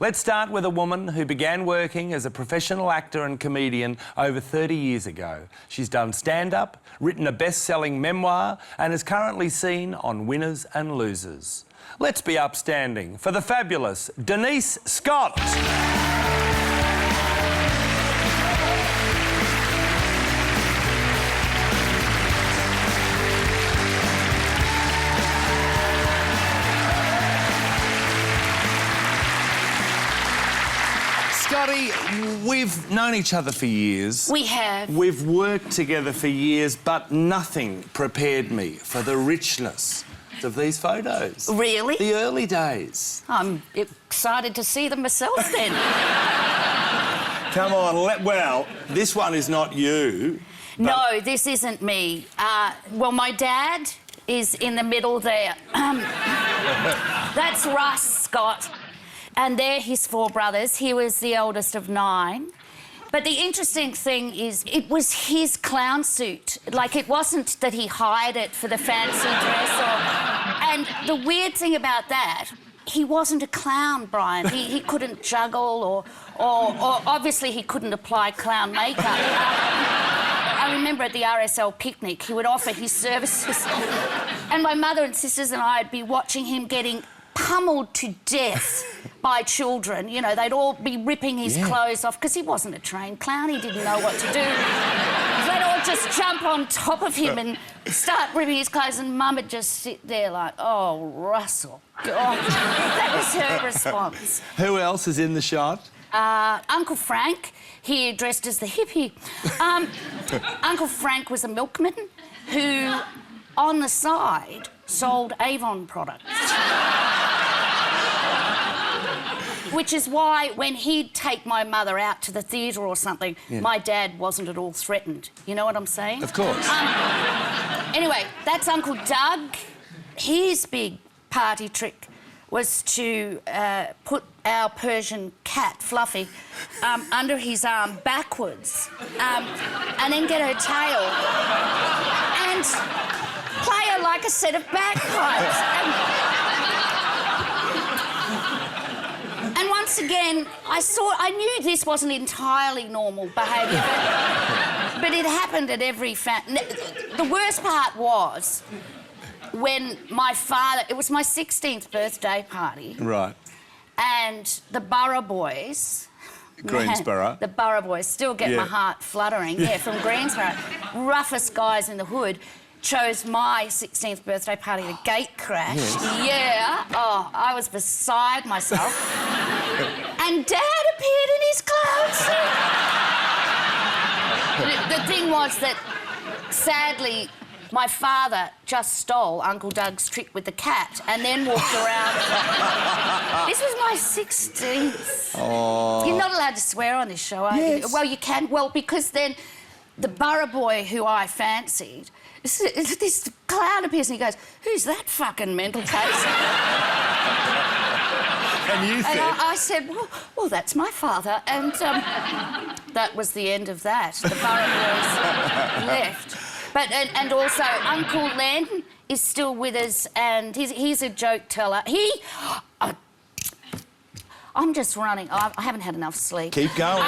Let's start with a woman who began working as a professional actor and comedian over 30 years ago. She's done stand-up, written a best-selling memoir and is currently seen on Winners and Losers. Let's be upstanding for the fabulous Denise Scott. Scotty, we've known each other for years. We have. We've worked together for years, but nothing prepared me for the richness of these photos. Really? The early days. I'm excited to see them myself then. Come on, well, this one is not you. No, this isn't me. Well, my dad is in the middle there. That's Russ Scott. And they're his 4 brothers. He was the eldest of 9. But the interesting thing is it was his clown suit. Like, it wasn't that he hired it for the fancy dress And the weird thing about that, he wasn't a clown, Brian. He couldn't juggle or obviously he couldn't apply clown makeup. I remember at the RSL picnic, he would offer his services. And my mother and sisters and I would be watching him getting pummeled to death by children. You know, they'd all be ripping his clothes off because he wasn't a trained clown. He didn't know what to do. They'd all just jump on top of him and start ripping his clothes, and Mum would just sit there like, oh, Russell, God. That was her response. Who else is in the shot? Uncle Frank, here dressed as the hippie. Uncle Frank was a milkman who, on the side, sold Avon products. Which is why when he'd take my mother out to the theatre or something, my dad wasn't at all threatened. You know what I'm saying? Of course. Anyway, that's Uncle Doug. His big party trick was to put our Persian cat, Fluffy, under his arm backwards and then get her tail and play her like a set of bagpipes. And once again, I knew this wasn't entirely normal behaviour, but it happened at every The worst part was when my father... It was my 16th birthday party. Right. And the Borough Boys... Greensboro. The Borough Boys still get my heart fluttering. Yeah, from Greensboro. Roughest guys in the hood. Chose my 16th birthday party to gate crash. Yes. Yeah. Oh, I was beside myself. And Dad appeared in his clown suit. The thing was that, sadly, my father just stole Uncle Doug's trick with the cat and then walked around. This was my 16th. Oh. You're not allowed to swear on this show, are you? Well, you can. Well, because then the Borough boy who I fancied, this clown appears and he goes, who's that fucking mental case? And you said... And I said, well, that's my father. And that was the end of that. The Borough boys left. But, and also, Uncle Len is still with us, and he's a joke teller. I'm just running. I haven't had enough sleep. Keep going.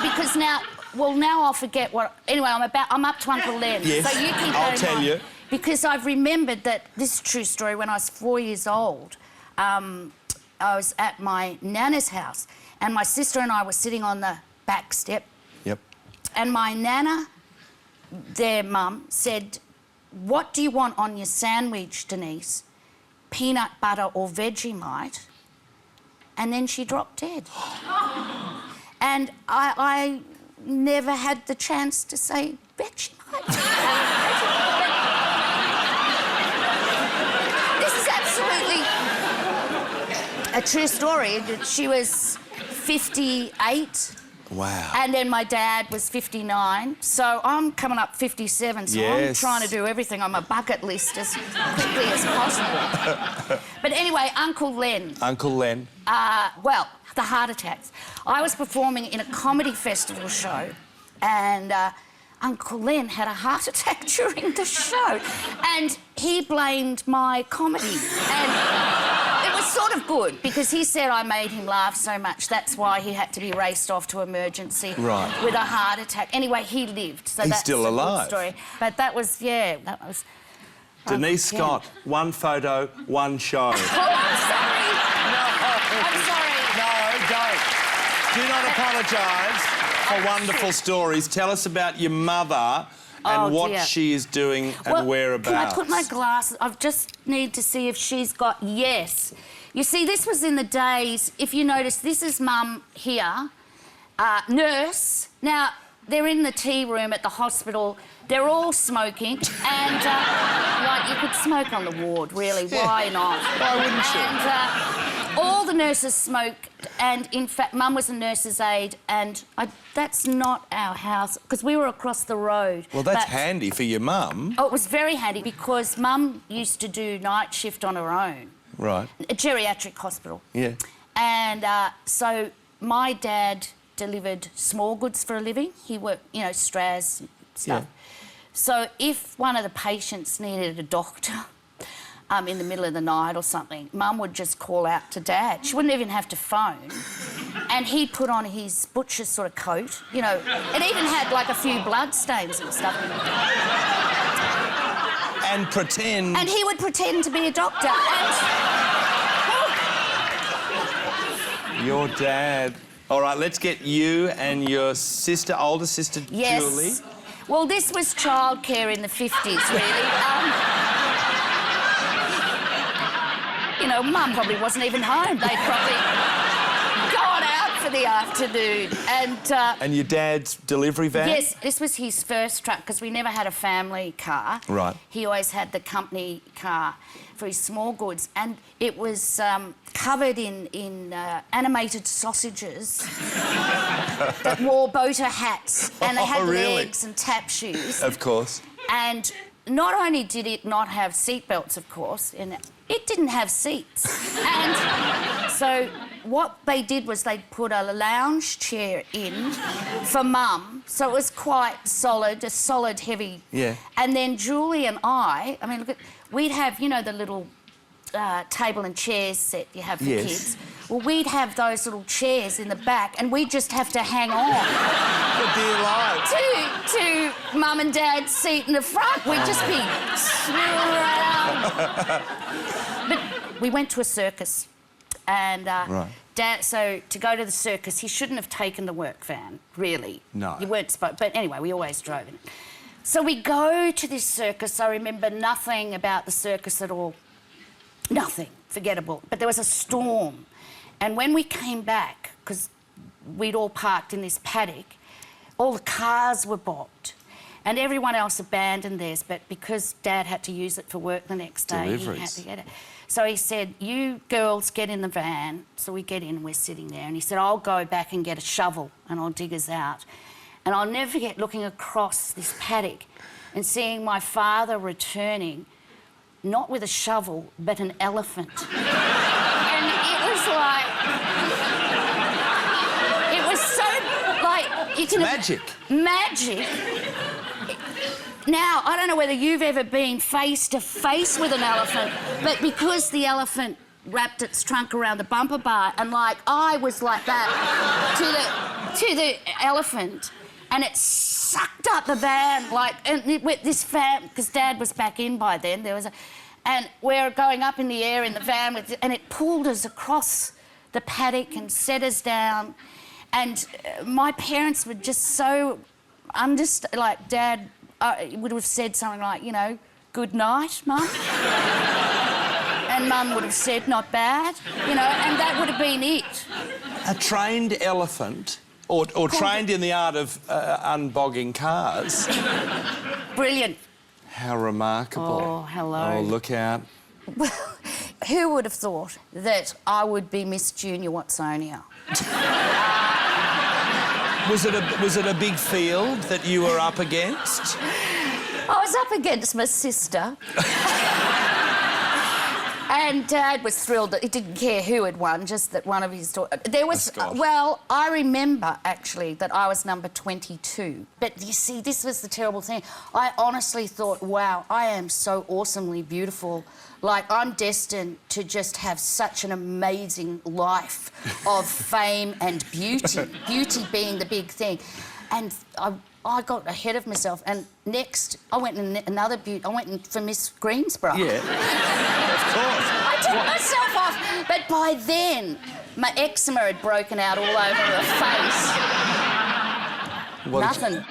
Because now... Well, now I'll forget what... Anyway, I'm up to Uncle Len. Yes, so you keep I'll tell you. Because I've remembered that... This is a true story. When I was 4 years old, I was at my nana's house, and my sister and I were sitting on the back step. Yep. And my nana, their mum, said, what do you want on your sandwich, Denise? Peanut butter or Vegemite? And then she dropped dead. And I never had the chance to say Vegemite. This is absolutely a true story. She was 58. Wow. And then my dad was 59. So I'm coming up 57, so I'm trying to do everything on my bucket list as quickly as possible. But anyway, Uncle Len. Uncle Len. Well, the heart attacks. I was performing in a comedy festival show and Uncle Len had a heart attack during the show and he blamed my comedy. And it was sort sort of good, because he said I made him laugh so much. That's why he had to be raced off to emergency with a heart attack. Anyway, he lived. So He's that's still a alive. Good story. But that was, yeah, that was... Denise Scott, one photo, one show. Oh, I'm sorry. I'm sorry. No, don't. Do not apologise for wonderful stories. Tell us about your mother and what she is doing and whereabouts. Can I put my glasses... I just need to see if she's got... Yes. You see, this was in the days... If you notice, this is Mum here, nurse. Now, they're in the tea room at the hospital. They're all smoking and, like, you could smoke on the ward, really. Why not? Why wouldn't you? And all the nurses smoked, and, in fact, Mum was a nurse's aide, and that's not our house, because we were across the road. Well, that's handy for your mum. Oh, it was very handy, because Mum used to do night shift on her own. Right. A geriatric hospital. Yeah. And so my dad delivered small goods for a living. He worked, you know, Straz and stuff. Yeah. So if one of the patients needed a doctor in the middle of the night or something, Mum would just call out to Dad. She wouldn't even have to phone. And he'd put on his butcher's sort of coat, you know. It even had, like, a few blood stains and stuff. And pretend... And he would pretend to be a doctor. And... Your dad... All right, let's get you and your sister, older sister, Julie. Well, this was childcare in the 50s, really. You know, Mum probably wasn't even home. They'd probably gone out for the afternoon. And your dad's delivery van? Yes, this was his first truck, because we never had a family car. Right. He always had the company car for his small goods, and it was covered in animated sausages that wore boater hats, and they had legs and tap shoes. Of course. And not only did it not have seatbelts, of course, and it didn't have seats. And so what they did was they'd put a lounge chair in for Mum, so it was quite solid, a solid, heavy... Yeah. And then Julie and I mean, look at... We'd have, you know, the little table and chairs set you have for kids. Well, we'd have those little chairs in the back, and we'd just have to hang on. For dear life. To Mum and Dad's seat in the front. We'd just be swirling around. But we went to a circus, and Dad... So to go to the circus, he shouldn't have taken the work van, really. No. You weren't supposed... But anyway, we always drove in it. So we go to this circus. I remember nothing about the circus at all. Nothing. Forgettable. But there was a storm. And when we came back, because we'd all parked in this paddock, all the cars were bobbed. And everyone else abandoned theirs, but because Dad had to use it for work the next day, he had to get it. So he said, you girls get in the van. So we get in and we're sitting there. And he said, I'll go back and get a shovel and I'll dig us out. And I'll never forget looking across this paddock and seeing my father returning, not with a shovel, but an elephant. And it was like... It was so, like... You can magic. Magic. Now, I don't know whether you've ever been face to face with an elephant, but because the elephant wrapped its trunk around the bumper bar, and, like, I was like that to the elephant... And it sucked up the van, like, and with this van, because Dad was back in by then, there was a... And we're going up in the air in the van, and it pulled us across the paddock and set us down. And my parents were just so... like, Dad would have said something like, you know, good night, Mum. And Mum would have said, not bad, you know, and that would have been it. A trained elephant... Or trained in the art of unbogging cars. Brilliant. How remarkable. Oh, hello. Oh, look out. Well, who would have thought that I would be Miss Junior Watsonia? Was it a big field that you were up against? I was up against my sister. And Dad was thrilled that he didn't care who had won, just that one of his daughters... There was... Scott. well, I remember, actually, that I was number 22. But, you see, this was the terrible thing. I honestly thought, wow, I am so awesomely beautiful. Like, I'm destined to just have such an amazing life of fame and beauty. Beauty being the big thing. And I got ahead of myself, and next I went in another beauty. I went in for Miss Greensboro. Yeah, of course. I took myself off, but by then my eczema had broken out all over her face. Nothing.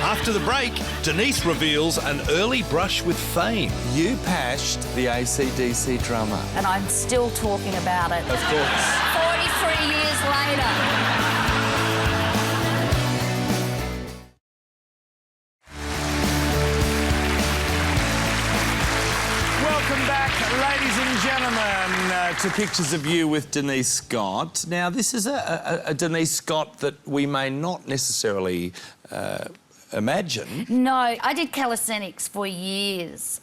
After the break, Denise reveals an early brush with fame. You pashed the AC/DC drummer. And I'm still talking about it. Of course. 43 years later. Welcome back, ladies and gentlemen, to Pictures of You with Denise Scott. Now, this is a Denise Scott that we may not necessarily imagine. No, I did calisthenics for years.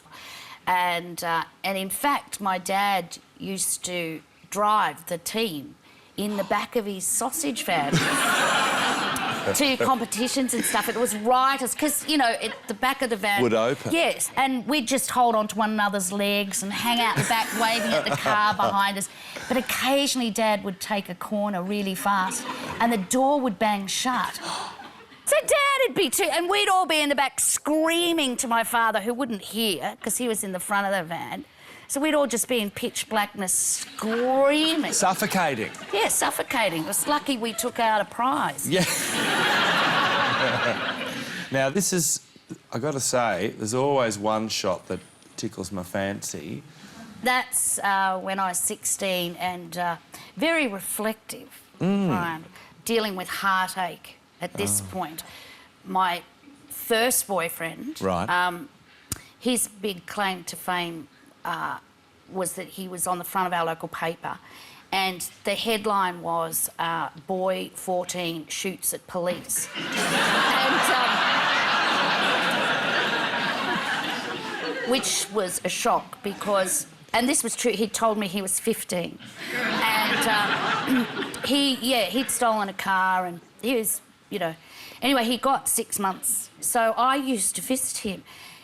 And in fact, my dad used to drive the team in the back of his sausage van to competitions and stuff. It was right as... Because, you know, the back of the van... would open. Yes, and we'd just hold on to one another's legs and hang out the back waving at the car behind us. But occasionally Dad would take a corner really fast and the door would bang shut. So Dad'd be too... And we'd all be in the back screaming to my father, who wouldn't hear because he was in the front of the van. So we'd all just be in pitch blackness screaming. Suffocating. Yeah, suffocating. It was lucky we took out a prize. Yeah. Now, this is... I got to say, there's always one shot that tickles my fancy. That's when I was 16 and very reflective. Dealing with heartache at this point. My first boyfriend... Right. His big claim to fame was that he was on the front of our local paper and the headline was Boy 14 shoots at police. Which was a shock because... And this was true, he told me he was 15. And he'd stolen a car and he was, you know... Anyway, he got 6 months. So I used to visit him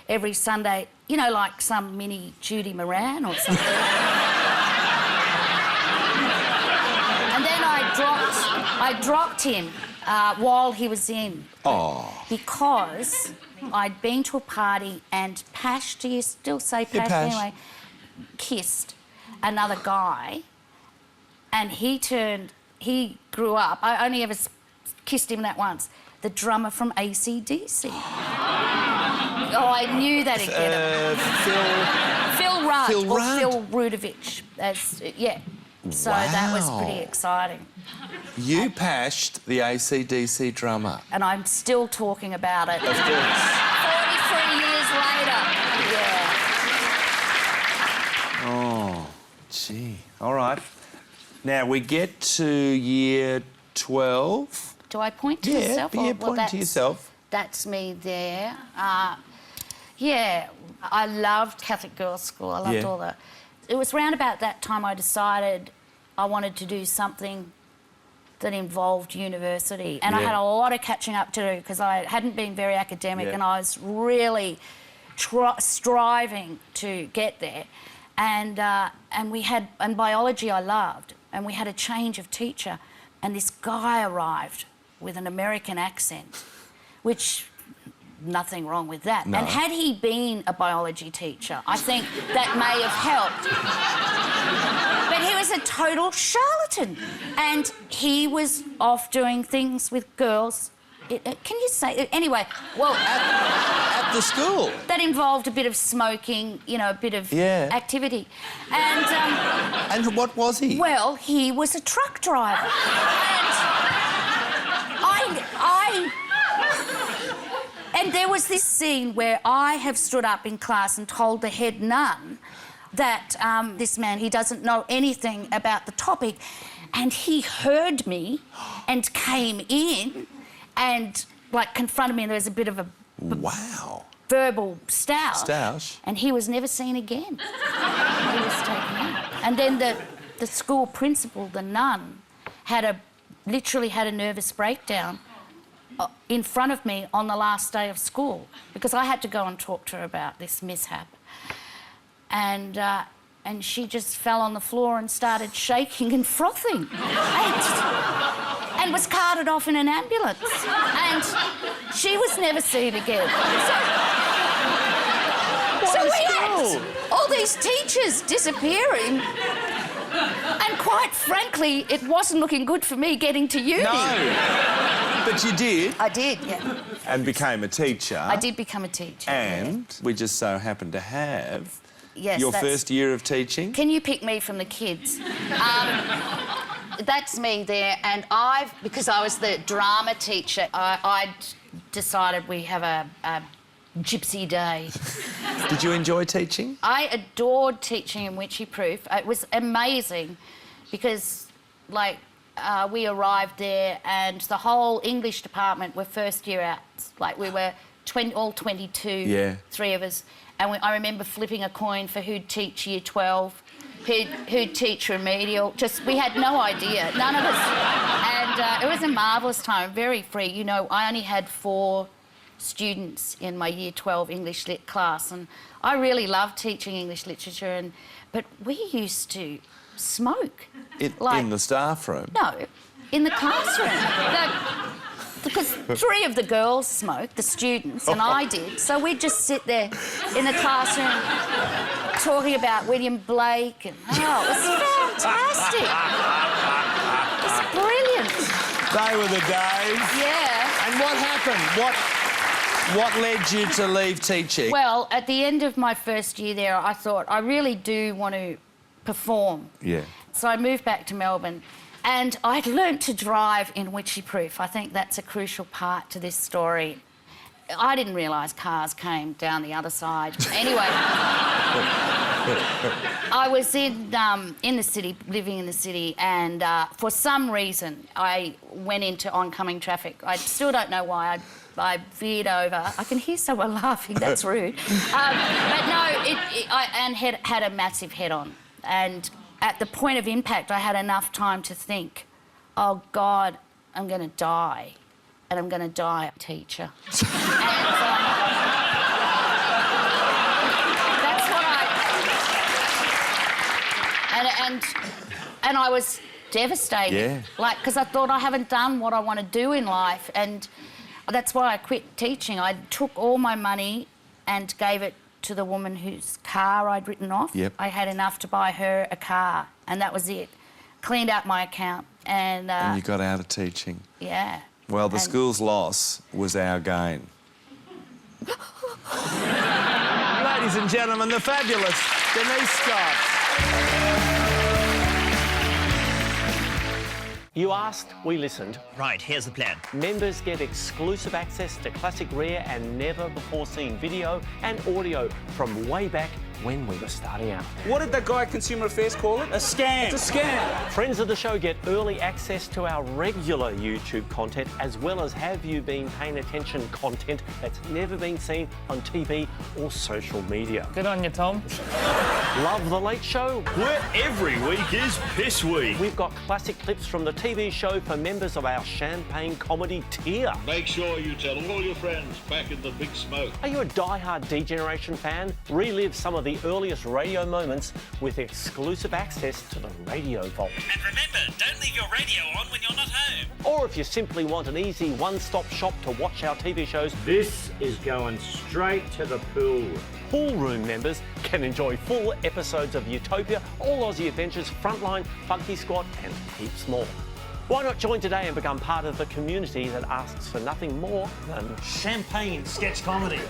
every Sunday, you know, like some mini Judy Moran or something. And then I dropped him while he was in. Oh. Because I'd been to a party and Pash, do you still say Pash? Pash. Anyway, kissed another guy and he grew up, I only ever kissed him that once, the drummer from AC/DC. Oh, I knew that'd get him. Phil Rudd. Phil or Rudd. Phil Rudovich. Yeah. So that was pretty exciting. You pashed the AC/DC drummer. And I'm still talking about it. Of course. 43 years later. Yeah. Oh, gee. All right. Now, we get to year 12. Do I point to myself? Yeah, point to yourself. That's me there. Yeah, I loved Catholic Girls' School. I loved all the... It was round about that time I decided I wanted to do something that involved university. And I had a lot of catching up to do because I hadn't been very academic and I was really striving to get there. And biology I loved. And we had a change of teacher. And this guy arrived with an American accent, which... Nothing wrong with that. No. And had he been a biology teacher, I think that may have helped. But he was a total charlatan. And he was off doing things with girls. Can you say... Anyway, well... At the school? That involved a bit of smoking, you know, a bit of activity. And... And what was he? Well, he was a truck driver. And there was this scene where I have stood up in class and told the head nun that this man, he doesn't know anything about the topic. And he heard me and came in and, like, confronted me and there was a bit of a... Wow. verbal stoush. Stoush? And he was never seen again. He was taken out. And then the school principal, the nun, literally had a nervous breakdown in front of me on the last day of school because I had to go and talk to her about this mishap. And she just fell on the floor and started shaking and frothing and was carted off in an ambulance. And she was never seen again. So we had all these teachers disappearing. And quite frankly, it wasn't looking good for me getting to uni. No. But you did. I did, yeah. And became a teacher. I did become a teacher. And we just so happened to have your first year of teaching. Can you pick me from the kids? That's me there, and because I was the drama teacher, I decided we have a gypsy day. Did you enjoy teaching? I adored teaching in Witchy Proof. It was amazing because, like, we arrived there and the whole English department were first year out. Like, we were all 22, three of us. And I remember flipping a coin for who'd teach year 12, who'd teach remedial. We had no idea, none of us. And it was a marvellous time, very free. You know, I only had 4 students in my year 12 English Lit class, and I really loved teaching English literature, but we used to smoke. In the staff room? No, in the classroom. Because 3 of the girls smoked, the students, and I did. So we'd just sit there in the classroom talking about William Blake, and it was fantastic. It was brilliant. They were the days. Yeah. And what happened? What led you to leave teaching? Well, at the end of my first year there, I thought, I really do want to perform. Yeah. So I moved back to Melbourne, and I'd learnt to drive in Witchy Proof. I think that's a crucial part to this story. I didn't realise cars came down the other side. Anyway, I was in the city, living in the city, and for some reason I went into oncoming traffic. I still don't know why. I veered over. I can hear someone laughing. That's rude. But no, I had a massive head-on, and at the point of impact, I had enough time to think, oh God, I'm going to die, and I'm going to die a teacher. That's what and I was devastated. Yeah. Like, because I thought I haven't done what I want to do in life, and that's why I quit teaching. I took all my money and gave it to the woman whose car I'd written off. Yep. I had enough to buy her a car, and that was it. Cleaned out my account, and you got out of teaching. Yeah. Well, the school's loss was our gain. Ladies and gentlemen, the fabulous Denise Scott. You asked, we listened. Right, here's the plan. Members get exclusive access to classic, rare and never-before-seen video and audio from way back when we were starting out. What did that guy at Consumer Affairs call it? A scam. It's a scam. Friends of the show get early access to our regular YouTube content, as well as Have You Been Paying Attention content that's never been seen on TV or social media. Good on you, Tom. Love The Late Show? Where every week is Piss Week. We've got classic clips from the TV show for members of our Champagne Comedy tier. Make sure you tell all your friends back in the big smoke. Are you a die-hard D-Generation fan? Relive some of the earliest radio moments with exclusive access to the Radio Vault. And remember, don't leave your radio on when you're not home. Or if you simply want an easy one-stop shop to watch our TV shows, This is going straight to the pool room. Pool Room members can enjoy full episodes of Utopia, All Aussie Adventures, Frontline, Funky Squad and heaps more. Why not join today and become part of the community that asks for nothing more than Champagne sketch comedy.